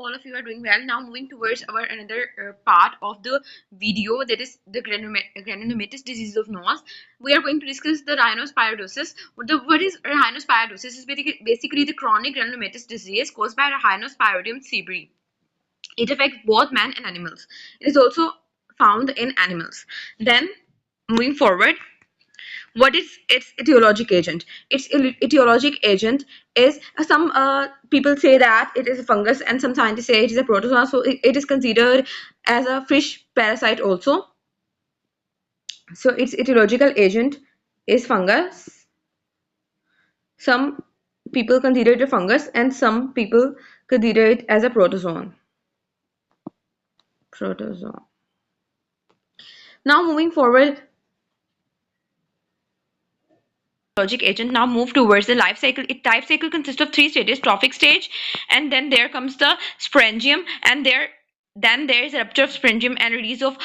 all of you are doing well. Now moving towards our another part of the video, that is the granulomatous disease of nose. We are going to discuss the rhinospiridosis. What is rhinospiridosis? Is basically the chronic granulomatous disease caused by Rhinospiridium sebri. It affects both man and animals. It is also found in animals. Then moving forward, what is its etiologic agent? Its etiologic agent is some people say that it is a fungus, and some scientists say it is a protozoa, so it is considered as a fish parasite also. So its etiological agent is fungus. Some people consider it a fungus and some people consider it as a protozoan. Now moving forward, biologic agent. Now move towards the life cycle. Its life cycle consists of three stages: trophic stage, and then there comes the sporangium, and then there is rupture of sporangium and release of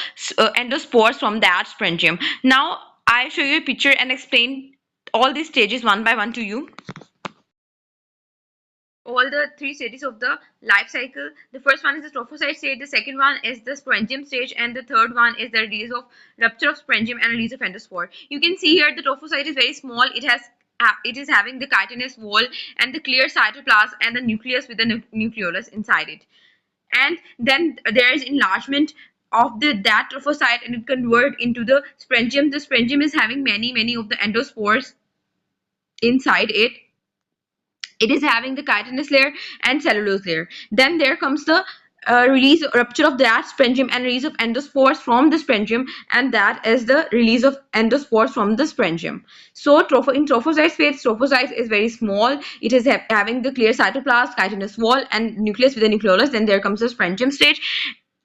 endospores from that sporangium. Now I'll show you a picture and explain all these stages one by one to you. All the three stages of the life cycle. The first one is the trophocyte stage, the second one is the sporangium stage, and the third one is the release of rupture of sporangium and release of endospore. You can see here the trophocyte is very small. It is having the chitinous wall and the clear cytoplasm and the nucleus with the nucleolus inside it. And then there is enlargement of that trophocyte, and it convert into the sporangium. The sporangium is having many of the endospores inside it. It is having the chitinous layer and cellulose layer. Then there comes the rupture of that sporangium and release of endospores from the sporangium, and that is the release of endospores from the sporangium. So in trophocyte phase, trophocyte is very small. It is having the clear cytoplasm, chitinous wall, and nucleus with a nucleolus. Then there comes the sporangium stage,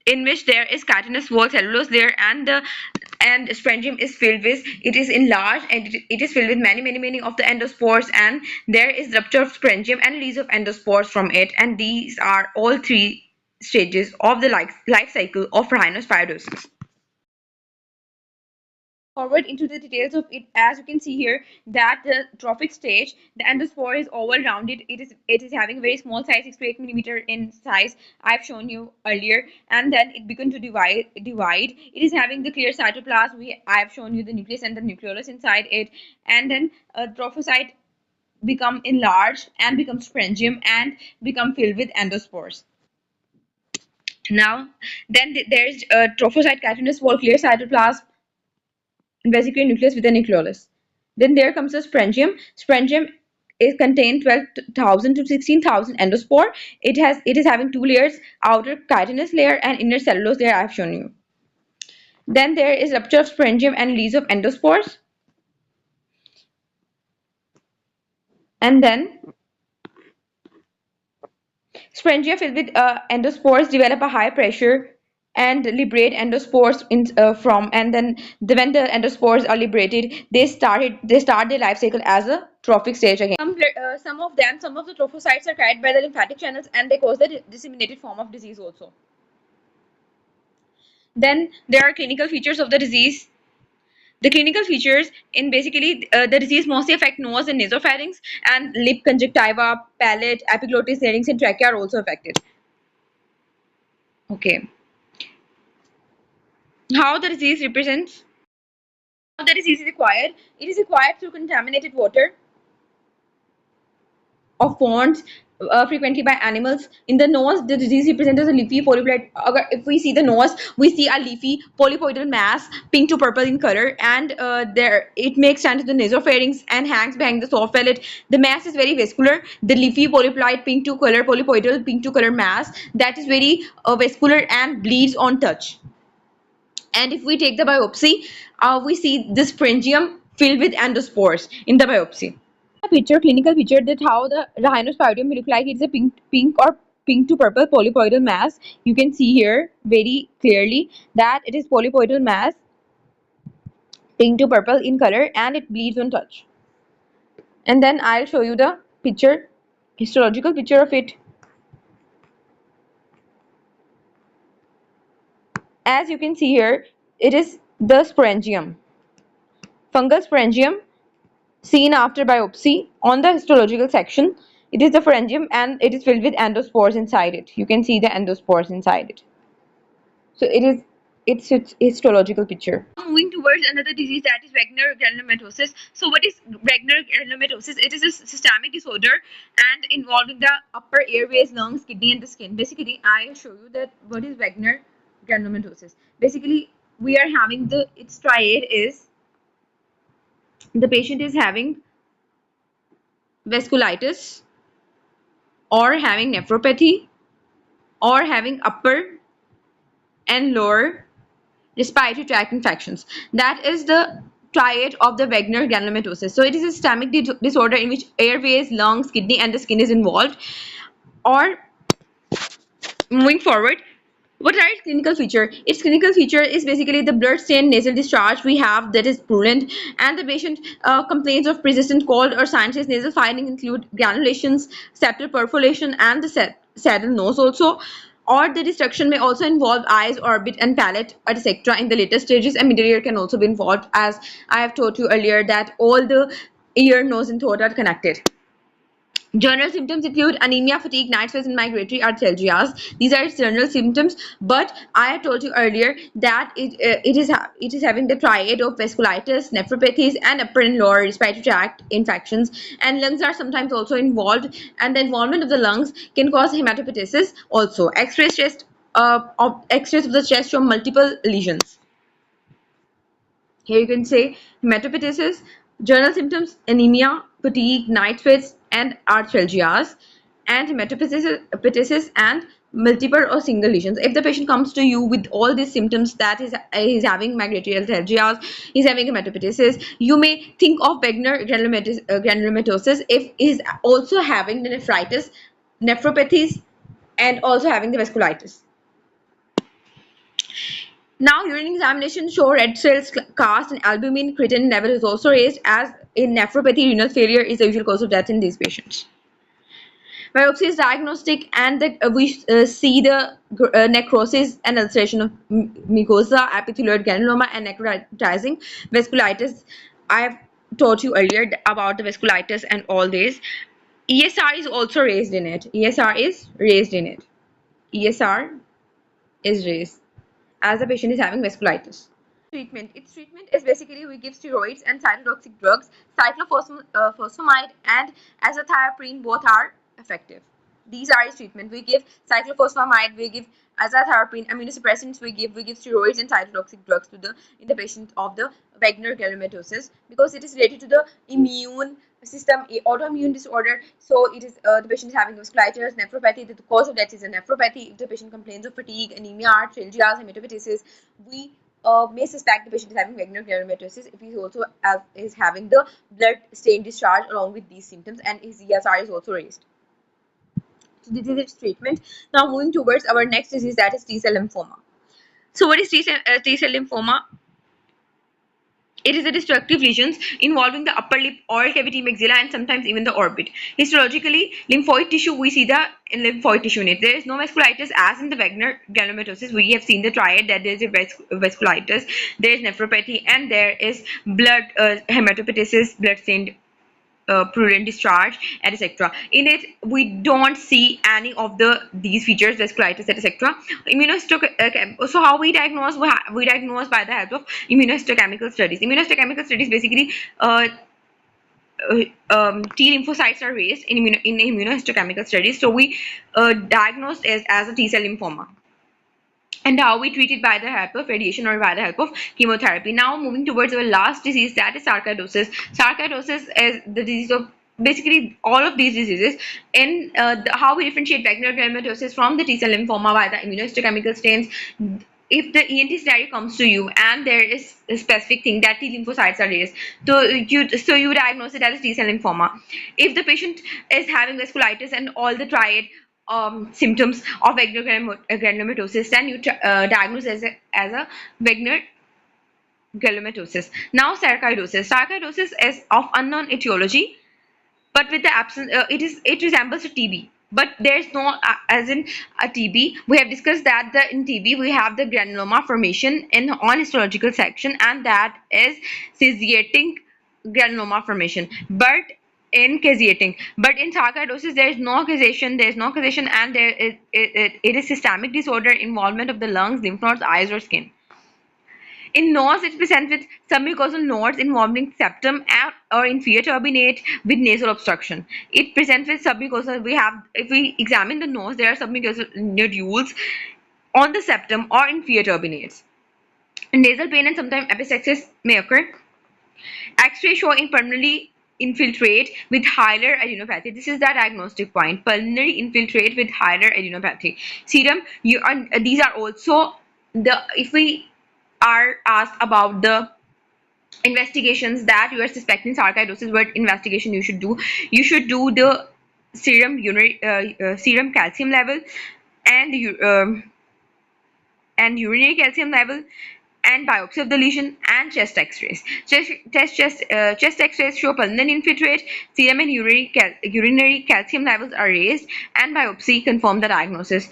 in which there is chitinous wall, cellulose layer, and sporangium is filled with, it is enlarged and it is filled with many of the endospores, and there is rupture of sporangium and release of endospores from it. And these are all three stages of the life cycle of rhinospiridosis. Forward into the details of it, as you can see here, that the trophic stage, the endospore is oval rounded. It is having very small size, 6 to 8 millimeter in size. I've shown you earlier. And then it begins to divide. It is having the clear cytoplasm. I've shown you the nucleus and the nucleolus inside it. And then trophocyte become enlarged and become sporangium and become filled with endospores. Now then there is trophocyte, chitinous wall, clear cytoplasm, vesicular nucleus with a nucleolus. Then there comes the sporangium. Sporangium is contained 12,000 to 16,000 endospore. It is having two layers: outer chitinous layer and inner cellulose layer. I have shown you. Then there is rupture of sporangium and release of endospores. And then sporangia filled with endospores develop a high pressure and liberate endospores from, and then when the endospores are liberated, they start their life cycle as a trophic stage again. Some of the trophocytes are carried by the lymphatic channels, and they cause the disseminated form of disease also. Then there are clinical features of the disease. The clinical features in basically the disease mostly affect nose and nasopharynx, and lip, conjunctiva, palate, epiglottis, larynx, and trachea are also affected. Okay. How the disease represents? How the disease is acquired? It is acquired through contaminated water of ponds, frequently by animals. In the nose, the disease represents as a leafy polypoid. If we see the nose, we see a leafy polypoidal mass, pink to purple in color, and it makes sense to the nasopharynx and hangs behind the soft palate. The mass is very vascular. The leafy polypoid pink to color, polypoidal pink to color mass, that is very vascular and bleeds on touch. And if we take the biopsy, we see this sporangium filled with endospores in the biopsy. Clinical picture, that how the rhinospiridium will look like. It's a pink or pink to purple polypoidal mass. You can see here very clearly that it is polypoidal mass, pink to purple in color, and it bleeds on touch. And then I'll show you the picture, histological picture of it. As you can see here, it is the sporangium, fungal sporangium, seen after biopsy on the histological section. It is the pharyngium and it is filled with endospores inside it. You can see the endospores inside it. So it's histological picture. Moving towards another disease, that is Wegener granulomatosis. So what is Wegener granulomatosis? It is a systemic disorder and involving the upper airways, lungs, kidney and the skin. Basically, I'll show you that what is Wegener granulomatosis. Basically, we are having its triad is the patient is having vasculitis or having nephropathy or having upper and lower respiratory tract infections. That is the triad of the Wegener granulomatosis. So it is a systemic disorder in which airways, lungs, kidney and the skin is involved. Or moving forward, what are its clinical feature? Its clinical feature is basically the blood-stained nasal discharge we have that is purulent, and the patient complains of persistent cold or sinus. Nasal findings include granulations, septal perforation, and the saddle nose also. Or the destruction may also involve eyes, orbit, and palate, etc. in the later stages, and middle ear can also be involved, as I have told you earlier that all the ear, nose, and throat are connected. General symptoms include anemia, fatigue, night sweats, and migratory arthralgias. These are its general symptoms, but I have told you earlier that it is having the triad of vasculitis, nephropathies, and upper and lower respiratory tract infections. And lungs are sometimes also involved, and the involvement of the lungs can cause hematopoiesis also. X-rays of the chest show multiple lesions. Here you can say hematopoiesis, general symptoms, anemia, fatigue, night sweats, and arthralgias, and hematopoiesis and multiple or single lesions. If the patient comes to you with all these symptoms, that is having migratory arthralgias, is having hematopoiesis, you may think of Wegener granulomatosis if is also having the nephritis, nephropathies, and also having the vasculitis. Now, urine examination show red cells cast and albumin creatinine level is also raised, as in nephropathy, renal failure is the usual cause of death in these patients. Biopsy is diagnostic, and we see the necrosis and ulceration of mucosa, epithelioid granuloma, and necrotizing vasculitis. I have taught you earlier about the vasculitis and all this. ESR is also raised in it. ESR is raised in it. ESR is raised as the patient is having vasculitis. Its treatment is basically we give steroids and cytotoxic drugs. Cyclophosphamide and azathioprine both are effective. These are its treatment. We give cyclophosphamide, we give azathioprine, immunosuppressants, we give steroids and cytotoxic drugs in the patient of the Wegener granulomatosis, because it is related to the immune system, autoimmune disorder. So it is the patient is having vasculitis, nephropathy. The cause of death is a nephropathy. If the patient complains of fatigue, anemia, arthralgias, hematopoiesis, we may suspect the patient is having Wegener granulomatosis if he also is having the blood stain discharge along with these symptoms, and his ESR is also raised. So this is its treatment. Now moving towards our next disease, that is T-cell lymphoma. So what is T-cell lymphoma? It is a destructive lesions involving the upper lip, oral cavity, maxilla, and sometimes even the orbit. Histologically, lymphoid tissue, we see the lymphoid tissue in it. There is no vasculitis as in the Wegener granulomatosis. We have seen the triad that there is a vasculitis, there is nephropathy, and there is blood hematopoiesis, blood stained purulent discharge, etc. In it, we don't see any of these features, vasculitis, etc. So how we diagnose? We diagnose by the help of immunohistochemical studies. Immunohistochemical studies basically T lymphocytes are raised in immunohistochemical studies. So we diagnose it as a T-cell lymphoma. And how we treat it by the help of radiation or by the help of chemotherapy. Now moving towards our last disease, that is sarcoidosis. Sarcoidosis is the disease of basically all of these diseases. In how we differentiate Wegener granulomatosis from the T-cell lymphoma by the immunohistochemical stains. If the ENT scenario comes to you and there is a specific thing that T lymphocytes are raised, so you diagnose it as T-cell lymphoma. If the patient is having vasculitis and all the triad symptoms of Wegener granulomatosis, then you diagnose as a Wegener granulomatosis. Now sarcoidosis. Sarcoidosis is of unknown etiology, but with the absence, it resembles a TB. But there is no as in a TB. We have discussed that in TB we have the granuloma formation on histological section, and that is caseating granuloma formation. But in caseating. But in sarcoidosis, there is no caseation, and it is systemic disorder, involvement of the lungs, lymph nodes, eyes, or skin. In nose, it presents with submucosal nodes involving septum or inferior turbinate with nasal obstruction. It presents with submucosal. If we examine the nose, there are submucosal nodules on the septum or inferior turbinates. Nasal pain and sometimes epistaxis may occur. X-ray show in pulmonary infiltrate with hilar adenopathy. This is the diagnostic point. Pulmonary infiltrate with hilar adenopathy. Serum. These are also if we are asked about the investigations that you are suspecting sarcoidosis, what investigation you should do? You should do the serum calcium level and urinary calcium level and biopsy of the lesion and chest x-rays. Chest x-rays show pulmonary infiltrate, serum and urinary calcium levels are raised, and biopsy confirm the diagnosis.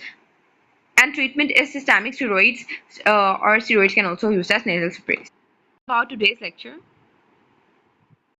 And treatment is systemic steroids, or steroids can also use as nasal sprays. About today's lecture.